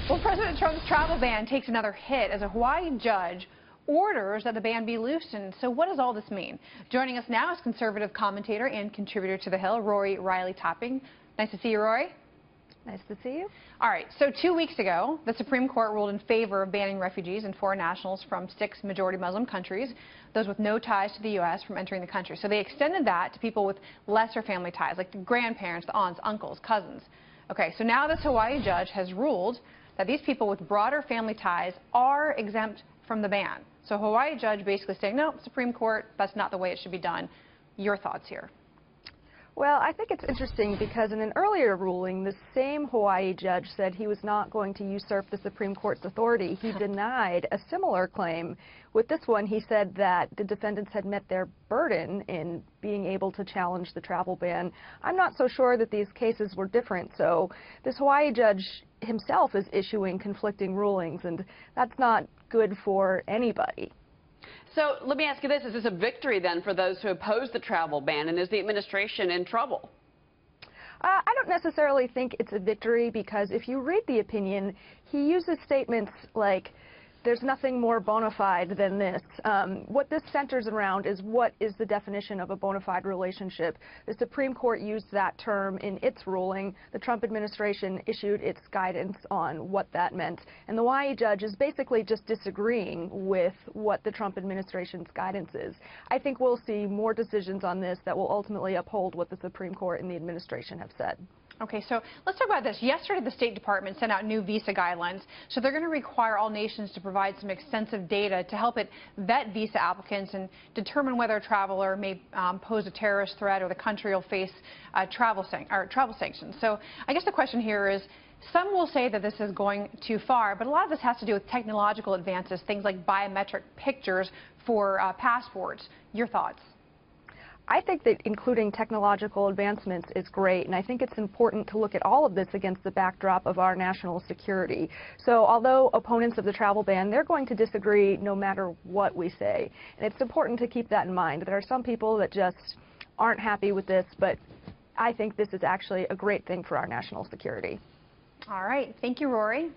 Well, President Trump's travel ban takes another hit as a Hawaii judge orders that the ban be loosened. So what does all this mean? Joining us now is conservative commentator and contributor to The Hill, Rory Riley-Topping. Nice to see you, Rory. Nice to see you. All right, so 2 weeks ago, the Supreme Court ruled in favor of banning refugees and foreign nationals from 6 majority Muslim countries, those with no ties to the U.S., from entering the country. So they extended that to people with lesser family ties, like the grandparents, the aunts, uncles, cousins. Okay, so now this Hawaii judge has ruled that these people with broader family ties are exempt from the ban. So Hawaii judge basically saying, no, Supreme Court, that's not the way it should be done. Your thoughts here? Well, I think it's interesting because in an earlier ruling, the same Hawaii judge said he was not going to usurp the Supreme Court's authority. He denied a similar claim. With this one, he said that the defendants had met their burden in being able to challenge the travel ban. I'm not so sure that these cases were different. So this Hawaii judge himself is issuing conflicting rulings, and that's not good for anybody. So let me ask you this. Is this a victory then for those who oppose the travel ban, and is the administration in trouble? I don't necessarily think it's a victory because if you read the opinion, he uses statements like, there's nothing more bona fide than this. What this centers around is what is the definition of a bona fide relationship. The Supreme Court used that term in its ruling. The Trump administration issued its guidance on what that meant. And the Hawaii judge is basically just disagreeing with what the Trump administration's guidance is. I think we'll see more decisions on this that will ultimately uphold what the Supreme Court and the administration have said. Okay, so let's talk about this. Yesterday, the State Department sent out new visa guidelines. So they're going to require all nations to provide some extensive data to help it vet visa applicants and determine whether a traveler may pose a terrorist threat or the country will face travel sanctions. So I guess the question here is, some will say that this is going too far, but a lot of this has to do with technological advances, things like biometric pictures for passports. Your thoughts? I think that including technological advancements is great, and I think it's important to look at all of this against the backdrop of our national security. So although opponents of the travel ban, they're going to disagree no matter what we say. And it's important to keep that in mind. There are some people that just aren't happy with this, but I think this is actually a great thing for our national security. All right. Thank you, Rory.